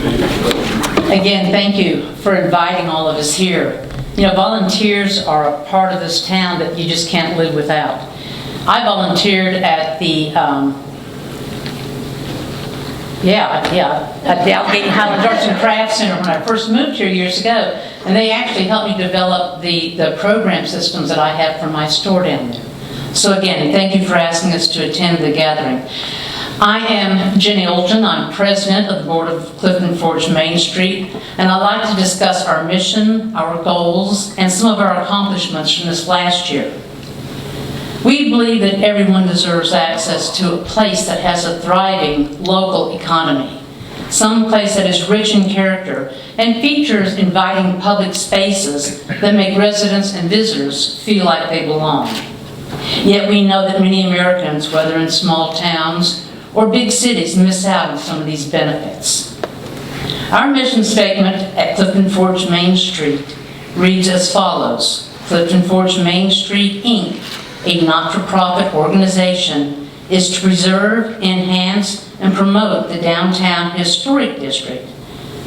Again, thank you for inviting all of us here. You know, volunteers are a part of this town that you just can't live without. I volunteered at the at the Allegheny Highlands Arts and Crafts Center when I first moved here years ago, and they actually helped me develop the program systems that I have for my store down there. So again, thank you for asking us to attend the gathering. I am Jenny Oeltjen. I'm president of the board of Clifton Forge Main Street, and I'd like to discuss our mission, our goals, and some of our accomplishments from this last year. We believe that everyone deserves access to a place that has a thriving local economy, some place that is rich in character and features inviting public spaces that make residents and visitors feel like they belong. Yet we know that many Americans, whether in small towns or big cities, miss out on some of these benefits. Our mission statement at Clifton Forge Main Street reads as follows: Clifton Forge Main Street, Inc., a not-for-profit organization, is to preserve, enhance, and promote the downtown historic district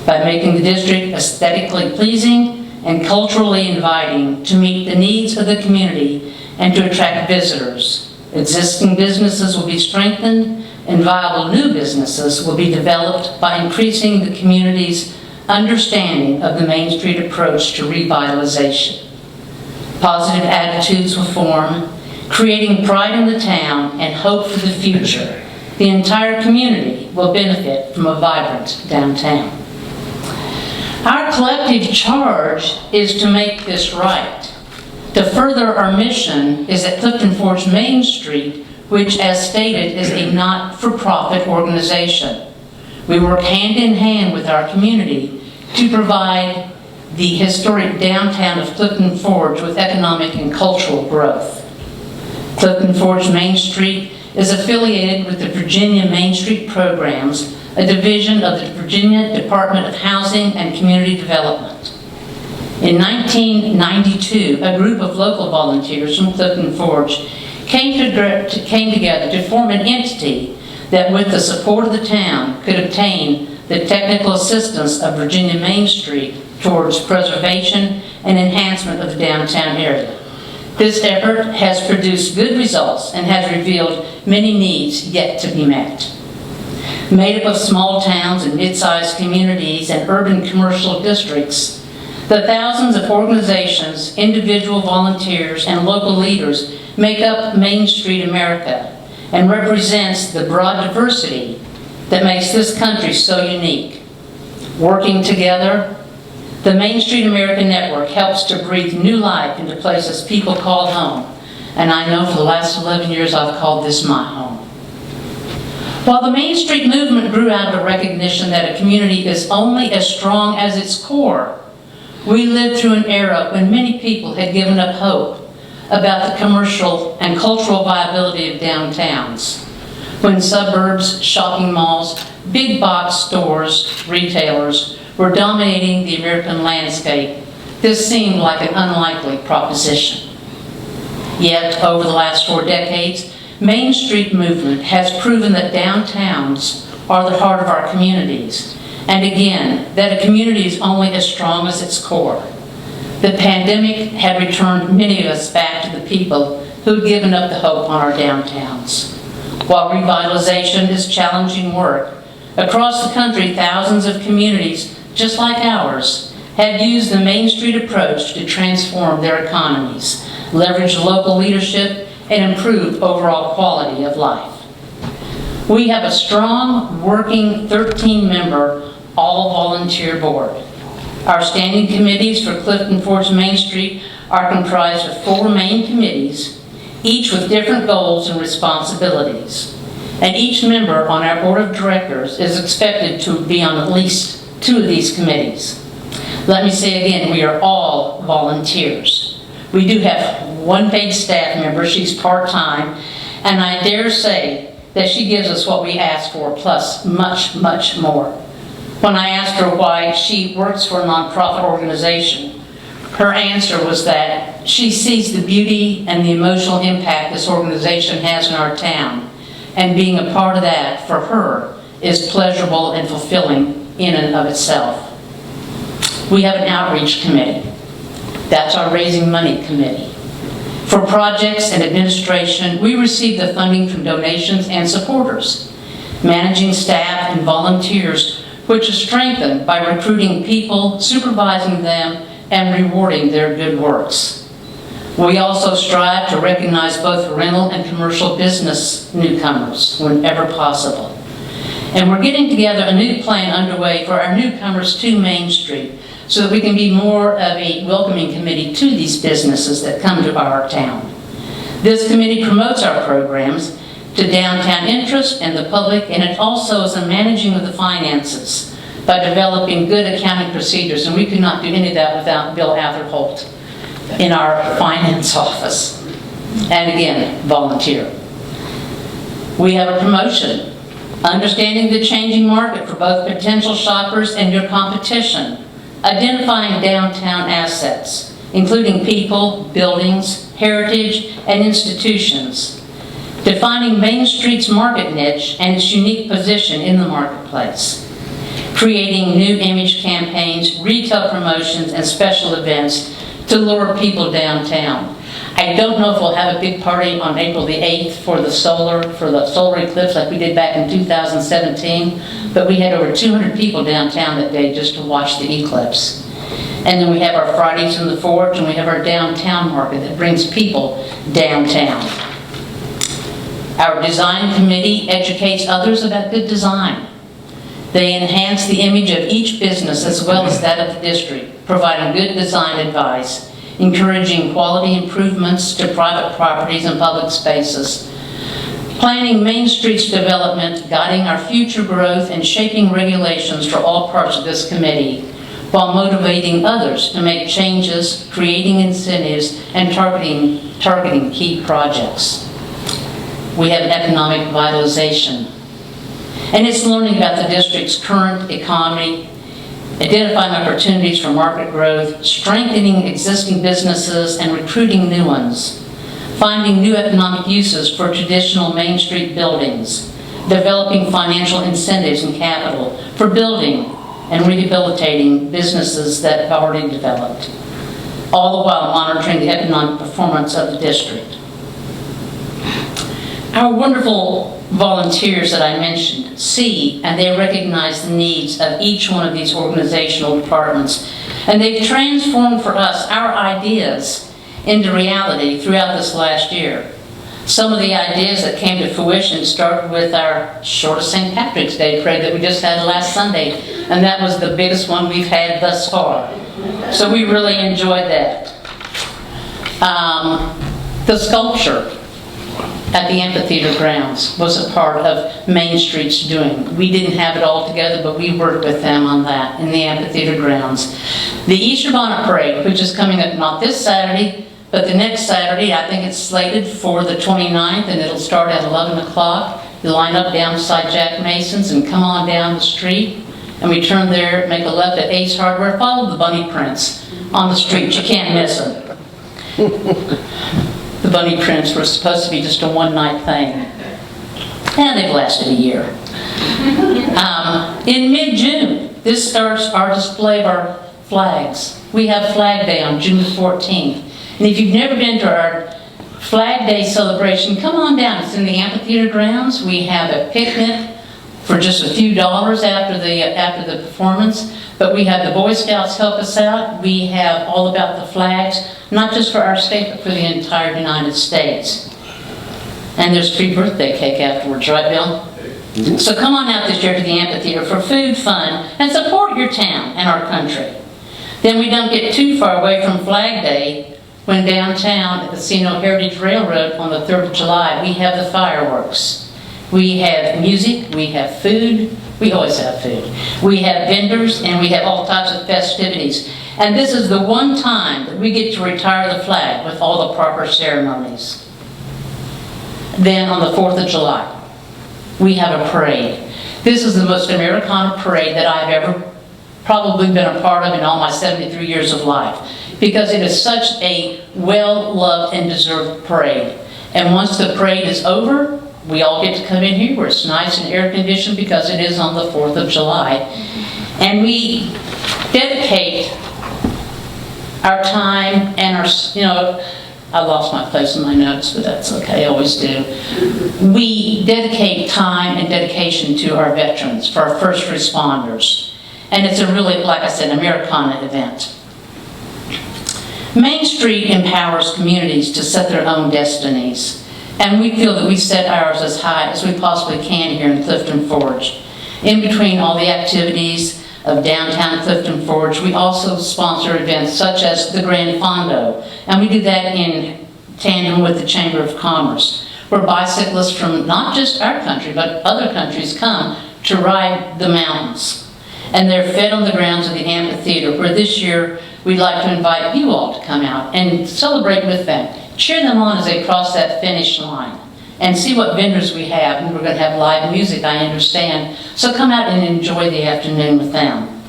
by making the district aesthetically pleasing and culturally inviting to meet the needs of the community and to attract visitors. Existing businesses will be strengthened and viable new businesses will be developed by increasing the community's understanding of the Main Street approach to revitalization. Positive attitudes will form, creating pride in the town and hope for the future. The entire community will benefit from a vibrant downtown. Our collective charge is to make this right. To further our mission is that Clifton Forge Main Street, which, as stated, is a not-for-profit organization. We work hand in hand with our community to provide the historic downtown of Clifton Forge with economic and cultural growth. Clifton Forge Main Street is affiliated with the Virginia Main Street Programs, a division of the Virginia Department of Housing and Community Development. In 1992, a group of local volunteers from Clifton Forge came together to form an entity that, with the support of the town, could obtain the technical assistance of Virginia Main Street towards preservation and enhancement of the downtown area. This effort has produced good results and has revealed many needs yet to be met. Made up of small towns and mid-sized communities and urban commercial districts, the thousands of organizations, individual volunteers, and local leaders make up Main Street America and represents the broad diversity that makes this country so unique. Working together, the Main Street America Network helps to breathe new life into places people call home, and I know for the last 11 years I've called this my home. While the Main Street movement grew out of a recognition that a community is only as strong as its core, we lived through an era when many people had given up hope about the commercial and cultural viability of downtowns. When suburbs, shopping malls, big box stores, retailers were dominating the American landscape, this seemed like an unlikely proposition. Yet, over the last 4 decades, Main Street movement has proven that downtowns are the heart of our communities, and again, that a community is only as strong as its core. The pandemic had returned many of us back to the people who had given up the hope on our downtowns. While revitalization is challenging work, across the country, thousands of communities, just like ours, have used the Main Street approach to transform their economies, leverage local leadership, and improve overall quality of life. We have a strong, working 13-member, all-volunteer board. Our standing committees for Clifton Forge Main Street are comprised of 4 main committees, each with different goals and responsibilities. And each member on our board of directors is expected to be on at least 2 of these committees. Let me say again, we are all volunteers. We do have 1 paid staff member, she's part-time, and I dare say that she gives us what we ask for, plus much, much more. When I asked her why she works for a nonprofit organization, her answer was that she sees the beauty and the emotional impact this organization has in our town, and being a part of that, for her, is pleasurable and fulfilling in and of itself. We have an outreach committee. That's our raising money committee. For projects and administration, we receive the funding from donations and supporters, managing staff and volunteers, which is strengthened by recruiting people, supervising them, and rewarding their good works. We also strive to recognize both rental and commercial business newcomers whenever possible. And we're getting together a new plan underway for our newcomers to Main Street so that we can be more of a welcoming committee to these businesses that come to our town. This committee promotes our programs to downtown interest and the public, and it also is a managing of the finances by developing good accounting procedures, and we could not do any of that without Bill Atherholt in our finance office. And again, volunteer. We have a promotion, understanding the changing market for both potential shoppers and your competition, identifying downtown assets, including people, buildings, heritage, and institutions, defining Main Street's market niche and its unique position in the marketplace, creating new image campaigns, retail promotions, and special events to lure people downtown. I don't know if we'll have a big party on April the 8th for the solar eclipse like we did back in 2017, but we had over 200 people downtown that day just to watch the eclipse. And then we have our Fridays in the Forge, and we have our downtown market that brings people downtown. Our design committee educates others about good design. They enhance the image of each business as well as that of the district, providing good design advice, encouraging quality improvements to private properties and public spaces, planning Main Street's development, guiding our future growth, and shaping regulations for all parts of this committee, while motivating others to make changes, creating incentives, and targeting key projects. We have economic vitalization, and it's learning about the district's current economy, identifying opportunities for market growth, strengthening existing businesses and recruiting new ones, finding new economic uses for traditional Main Street buildings, developing financial incentives and capital for building and rehabilitating businesses that have already developed, all the while monitoring the economic performance of the district. Our wonderful volunteers that I mentioned see and they recognize the needs of each one of these organizational departments, and they've transformed for us our ideas into reality throughout this last year. Some of the ideas that came to fruition started with our short of St. Patrick's Day parade that we just had last Sunday, and that was the biggest one we've had thus far. So we really enjoyed that. The sculpture at the amphitheater grounds was a part of Main Street's doing. We didn't have it all together, but we worked with them on that in the amphitheater grounds. The Easter Bonnet Parade, which is coming up not this Saturday, but the next Saturday. I think it's slated for the 29th, and it'll start at 11 o'clock. You line up down beside Jack Mason's and come on down the street, and we turn there, make a left at Ace Hardware, follow the bunny prints on the street. You can't miss them. The bunny prints were supposed to be just a one-night thing, and they've lasted a year. In mid-June, this starts our display of our flags. We have Flag Day on June the 14th. And if you've never been to our Flag Day celebration, come on down. It's in the amphitheater grounds. We have a picnic for just a few dollars after the performance. But we have the Boy Scouts help us out. We have all about the flags, not just for our state, but for the entire United States. And there's free birthday cake afterwards, right, Bill? Mm-hmm. So come on out this year to the amphitheater for food, fun, and support your town and our country. Then we don't get too far away from Flag Day when downtown at Casino Heritage Railroad on the 3rd of July, we have the fireworks. We have music, we have food, we always have food. We have vendors, and we have all types of festivities. And this is the one time that we get to retire the flag with all the proper ceremonies. Then on the 4th of July, we have a parade. This is the most Americana parade that I've ever probably been a part of in all my 73 years of life, because it is such a well-loved and deserved parade. And once the parade is over, we all get to come in here where it's nice and air-conditioned because it is on the 4th of July. And we dedicate our time and our, I lost my place in my notes, but that's okay, I always do. We dedicate time and dedication to our veterans, for our first responders. And it's a really, like I said, Americana event. Main Street empowers communities to set their own destinies. And we feel that we set ours as high as we possibly can here in Clifton Forge. In between all the activities of downtown Clifton Forge, we also sponsor events such as the Grand Fondo, and we do that in tandem with the Chamber of Commerce, where bicyclists from not just our country, but other countries come to ride the mountains. And they're fed on the grounds of the amphitheater, where this year we'd like to invite you all to come out and celebrate with them. Cheer them on as they cross that finish line and see what vendors we have. And we're going to have live music, I understand. So come out and enjoy the afternoon with them.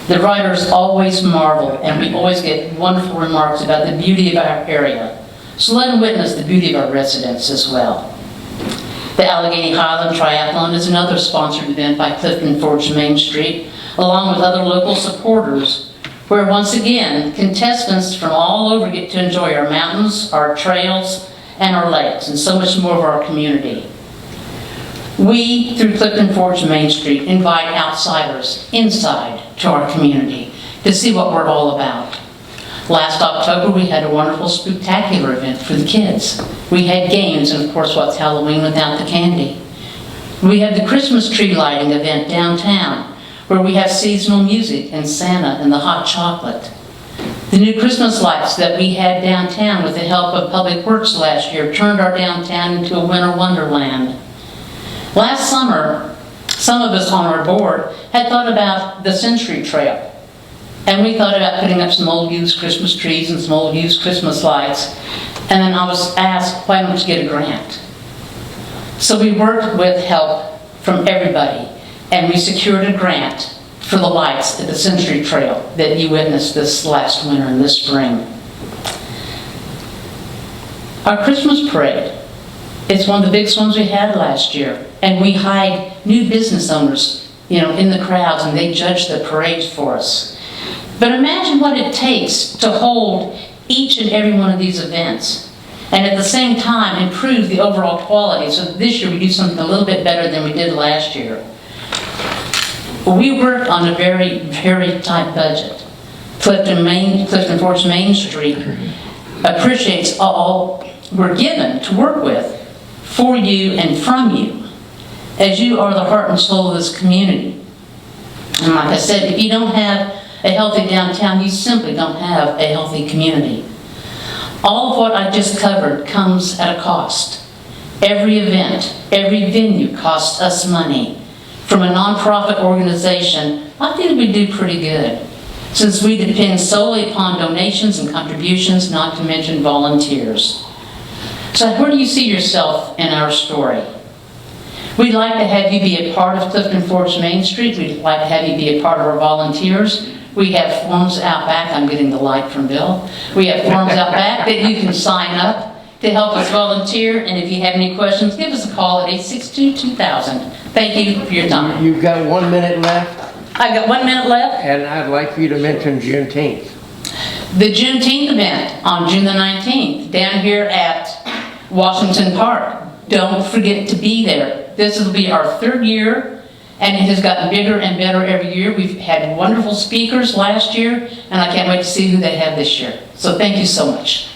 The riders always marvel, and we always get wonderful remarks about the beauty of our area. So let them witness the beauty of our residents as well. The Allegheny Highland Triathlon is another sponsored event by Clifton Forge Main Street, along with other local supporters, where once again, contestants from all over get to enjoy our mountains, our trails, and our lakes, and so much more of our community. We, through Clifton Forge Main Street, invite outsiders inside to our community to see what we're all about. Last October, we had a wonderful spectacular event for the kids. We had games, and of course, what's Halloween without the candy? We had the Christmas tree lighting event downtown, where we have seasonal music and Santa and the hot chocolate. The new Christmas lights that we had downtown with the help of Public Works last year turned our downtown into a winter wonderland. Last summer, some of us on our board had thought about the Century Trail. And we thought about putting up some old used Christmas trees and some old used Christmas lights. And then I was asked, why don't you get a grant? So we worked with help from everybody, and we secured a grant for the lights at the Century Trail that you witnessed this last winter and this spring. Our Christmas parade, it's one of the biggest ones we had last year. And we hired new business owners, in the crowds, and they judged the parades for us. But imagine what it takes to hold each and every one of these events, and at the same time improve the overall quality. So this year we do something a little bit better than we did last year. We worked on a very, very tight budget. Clifton Forge Main Street appreciates all we're given to work with, for you and from you, as you are the heart and soul of this community. And like I said, if you don't have a healthy downtown, you simply don't have a healthy community. All of what I just covered comes at a cost. Every event, every venue costs us money. From a nonprofit organization, I think we do pretty good, since we depend solely upon donations and contributions, not to mention volunteers. So where do you see yourself in our story? We'd like to have you be a part of Clifton Forge Main Street. We'd like to have you be a part of our volunteers. We have forms out back. I'm getting the light from Bill. We have forms out back that you can sign up to help us volunteer. And if you have any questions, give us a call at 862-2000. Thank you for your time. You've got 1 minute left. I've got 1 minute left. And I'd like for you to mention Juneteenth. The Juneteenth event on June the 19th down here at Washington Park. Don't forget to be there. This will be our 3rd year, and it has gotten bigger and better every year. We've had wonderful speakers last year, and I can't wait to see who they have this year. So thank you so much.